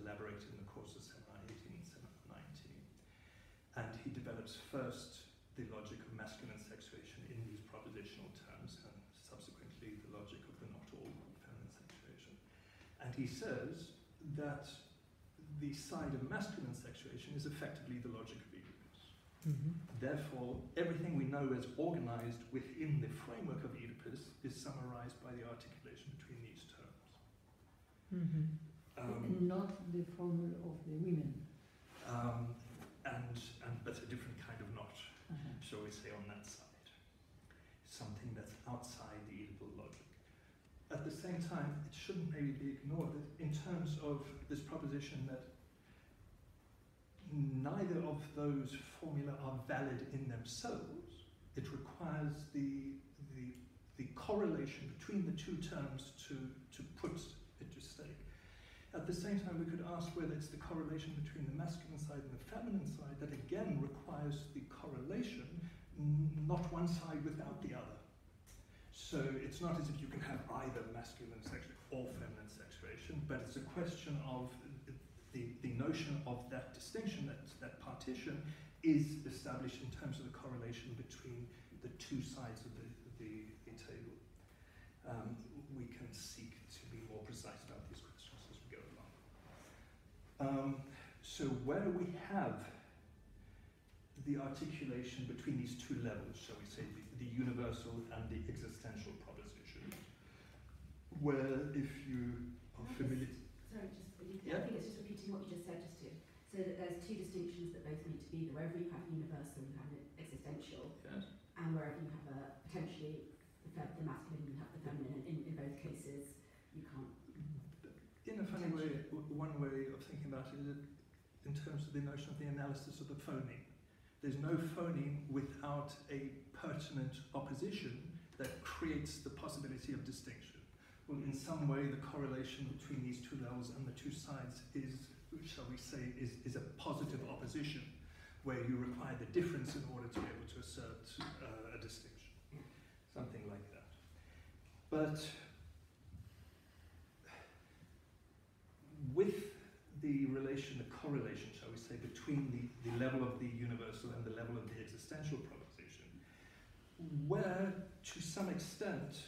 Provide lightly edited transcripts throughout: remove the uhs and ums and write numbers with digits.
elaborated in the course of Seminar 18 and Seminar 19. And he develops first the logic of masculine sexuation in these propositional terms, and subsequently the logic of the not all feminine sexuation. And he says that the side of masculine sexuation is effectively the logic of Oedipus. Therefore, everything we know as organized within the framework of Oedipus is summarized by the articulation between these terms. Not the formula of the women. But a different kind of knot, shall we say, on that side. Something that's outside the Oedipal logic. At the same time, it shouldn't maybe be ignored that in terms of this proposition that neither of those formula are valid in themselves, it requires the correlation between the two terms to put it to stake. At the same time, we could ask whether it's the correlation between the masculine side and the feminine side that again requires the correlation, not one side without the other. So it's not as if you can have either masculine sexuation or feminine sexuation, but it's a question of the notion of that distinction, that partition, is established in terms of the correlation between the two sides of the table. We can seek to be more precise about these questions as we go along. So where we have the articulation between these two levels, shall we say, the universal and the existential proposition, where if you are familiar... Sorry, Yeah? I think it's just repeating what you just said, so that there's two distinctions that both need to be there. Wherever you have universal, you have existential, Yes. and wherever you have potentially the masculine, you have the feminine, and in both cases, you can't. In a funny way, one way of thinking about it is that in terms of the notion of the analysis of the phoneme. There's no phoneme without a pertinent opposition that creates the possibility of distinction. Well, in some way, the correlation between these two levels and the two sides is, shall we say, is a positive opposition, where you require the difference in order to be able to assert a distinction. Something like that. But with the relation, the correlation, shall we say, between the level of the universal and the level of the existential proposition, where, to some extent,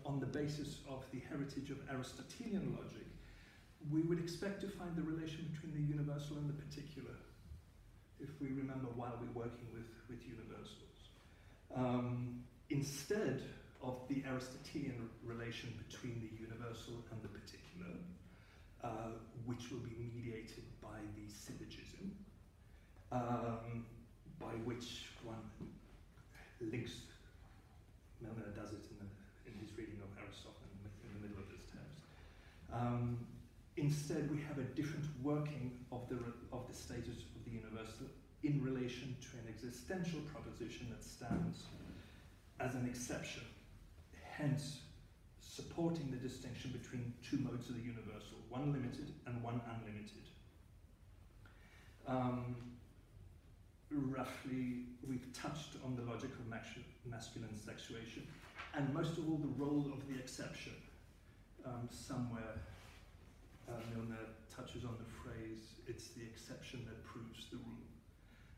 on the basis of the heritage of Aristotelian logic, we would expect to find the relation between the universal and the particular, if we remember while we're working with universals. Instead of the Aristotelian relation between the universal and the particular, which will be mediated by the syllogism, by which one links, Milner does it in his reading of Aristotle in the middle of his text. Instead, we have a different working of the status of the universal in relation to an existential proposition that stands as an exception, hence supporting the distinction between two modes of the universal, one limited and one unlimited. Roughly, we've touched on the logic of masculine sexuation, and most of all the role of the exception. Somewhere Milner touches on the phrase, it's the exception that proves the rule.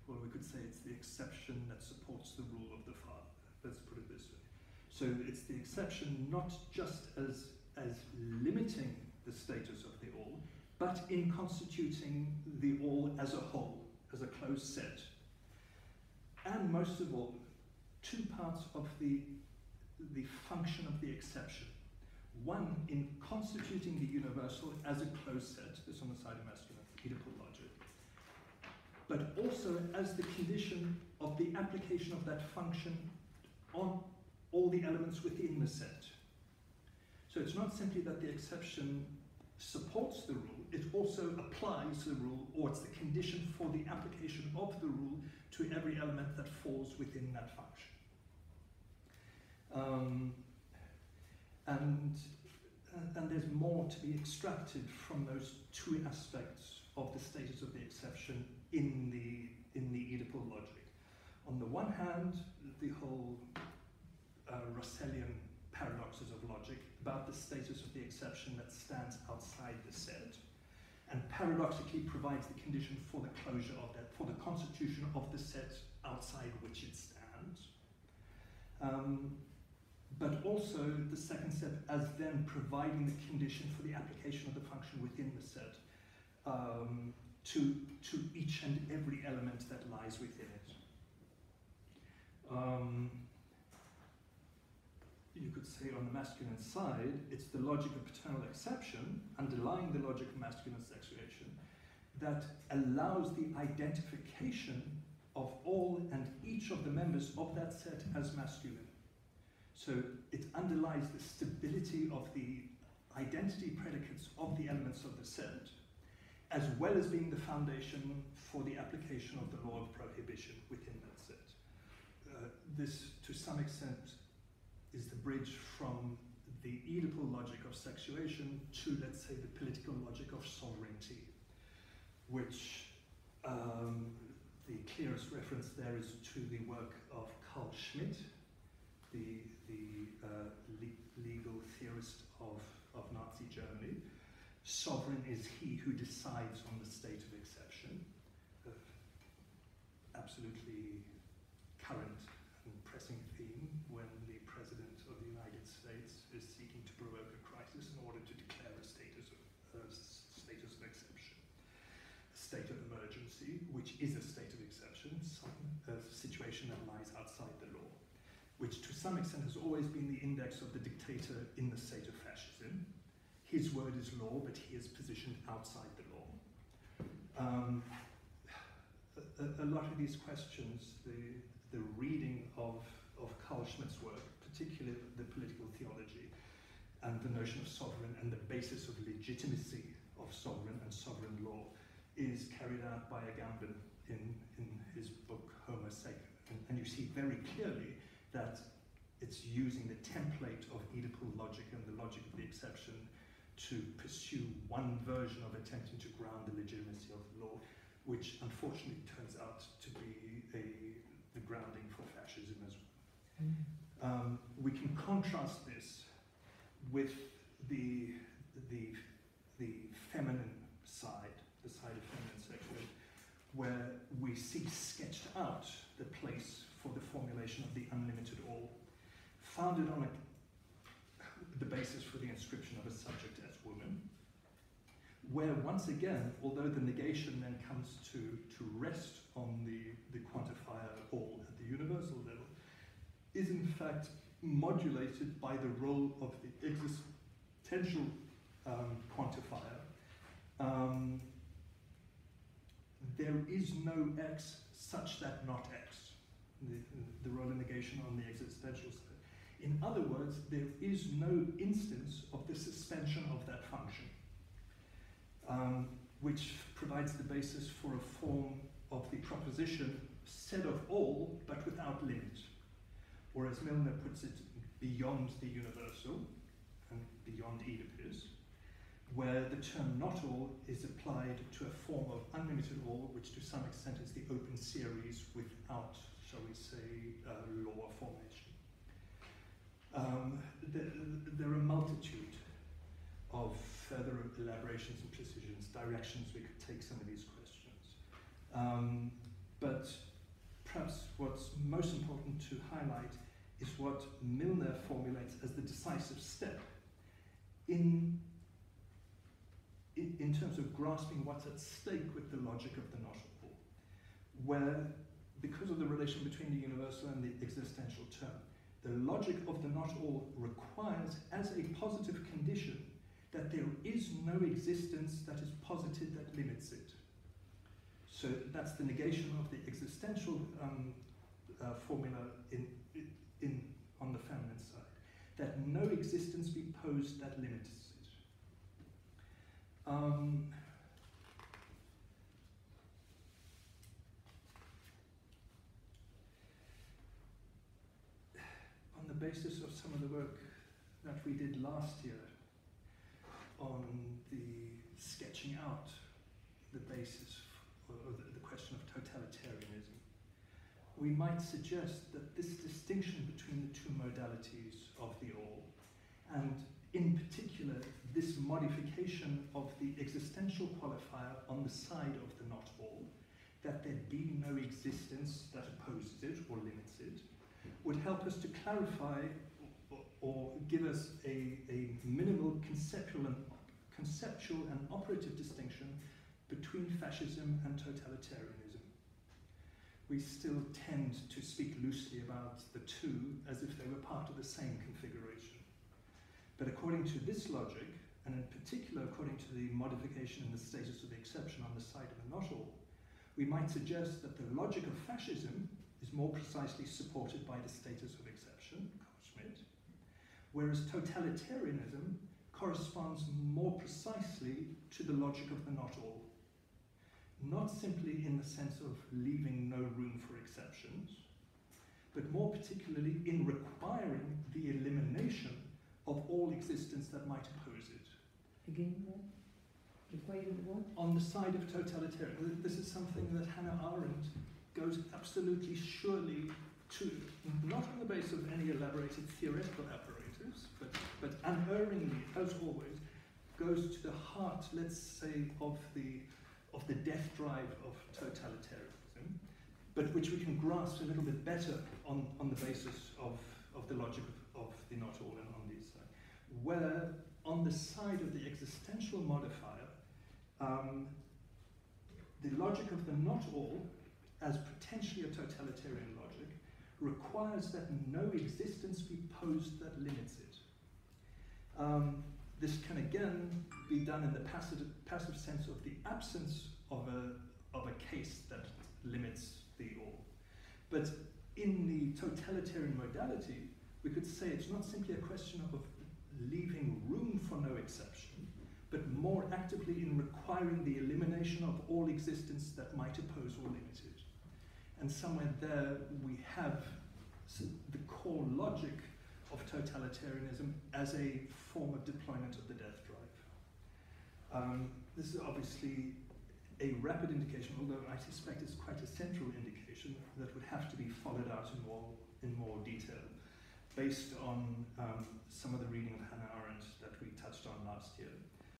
Well, we could say it's the exception that supports the rule of the father. Let's put it this way. So it's the exception not just as limiting the status of the all, but in constituting the all as a whole, as a closed set. And most of all, two parts of the function of the exception. One, in constituting the universal as a closed set, this on the side of masculine, Oedipal logic, but also as the condition of the application of that function on all the elements within the set. So it's not simply that the exception supports the rule, it also applies the rule, or it's the condition for the application of the rule to every element that falls within that function. And there's more to be extracted from those two aspects of the status of the exception in the Oedipal logic. On the one hand, the whole Russellian paradoxes of logic, about the status of the exception that stands outside the set, and paradoxically provides the condition for the closure of that, for the constitution of the set outside which it stands. But also the second step as then providing the condition for the application of the function within the set to each and every element that lies within it. You could say on the masculine side, it's the logic of paternal exception, underlying the logic of masculine sexuation, that allows the identification of all and each of the members of that set as masculine. So it underlies the stability of the identity predicates of the elements of the set, as well as being the foundation for the application of the law of prohibition within that set. This, to some extent, is the bridge from the Oedipal logic of sexuation to, let's say, the political logic of sovereignty, which the clearest reference there is to the work of Carl Schmitt, the legal theorist of Nazi Germany. Sovereign is he who decides on the state of exception. Absolutely current and pressing theme when the President of the United States is seeking to provoke a crisis in order to declare a status of exception, a state of emergency, which is a state of exception, a situation that lies outside the law, which to some extent has always been the index of the dictator in the state of fascism. His word is law, but he is positioned outside the law. A lot of these questions, the reading of Carl Schmitt's work, particularly the political theology, and the notion of sovereign and the basis of legitimacy of sovereign and sovereign law, is carried out by Agamben in his book Homo Sacer. And you see very clearly that it's using the template of Oedipal logic and the logic of the exception to pursue one version of attempting to ground the legitimacy of the law, which unfortunately turns out to be the grounding for fascism as well. We can contrast this with the feminine side, the side of feminine sexuality, where we see sketched out the place for the formulation of the unlimited all, founded on the basis for the inscription of a subject as woman, where once again, although the negation then comes to rest on the quantifier all at the universal level, is in fact modulated by the role of the existential quantifier. There is no X such that not X, the role of negation on the existential side. In other words, there is no instance of the suspension of that function, which provides the basis for a form of the proposition said of all, but without limit. Or as Milner puts it, beyond the universal and beyond Oedipus, where the term not all is applied to a form of unlimited all, which to some extent is the open series without, shall we say, law formation. There are a multitude of further elaborations and precisions, directions we could take some of these questions. But perhaps what's most important to highlight is what Milner formulates as the decisive step in terms of grasping what's at stake with the logic of the not all, where, because of the relation between the universal and the existential term, the logic of the not all requires as a positive condition that there is no existence that is posited that limits it. So that's the negation of the existential formula on the feminine side, that no existence be posed that limits it. On the basis of some of the work that we did last year on the sketching out the basis for the question of totalitarianism, we might suggest that this distinction between the two modalities of the all, and in particular, this modification of the existential qualifier on the side of the not all, that there be no existence that opposes it or limits it, would help us to clarify or give us a minimal conceptual and operative distinction between fascism and totalitarianism. We still tend to speak loosely about the two as if they were part of the same configuration. But according to this logic, and in particular according to the modification in the status of the exception on the side of the not all, we might suggest that the logic of fascism is more precisely supported by the status of exception, whereas totalitarianism corresponds more precisely to the logic of the not all, not simply in the sense of leaving no room for exceptions, but more particularly in requiring the elimination of all existence that might oppose it. Again, what? Required what? On the side of totalitarianism, this is something that Hannah Arendt goes absolutely surely to, not on the basis of any elaborated theoretical apparatus, but unerringly, as always, goes to the heart, let's say, of the death drive of totalitarianism, but which we can grasp a little bit better on the basis of the logic of the not all and on these side. Where on the side of the existential modifier, the logic of the not all, as potentially a totalitarian logic, requires that no existence be posed that limits it. This can again be done in the passive sense of the absence of a case that limits the all. But in the totalitarian modality, we could say it's not simply a question of leaving room for no exception, but more actively in requiring the elimination of all existence that might oppose or limit it. And somewhere there we have the core logic of totalitarianism as a form of deployment of the death drive. This is obviously a rapid indication, although I suspect it's quite a central indication that would have to be followed out in more detail, based on some of the reading of Hannah Arendt that we touched on last year.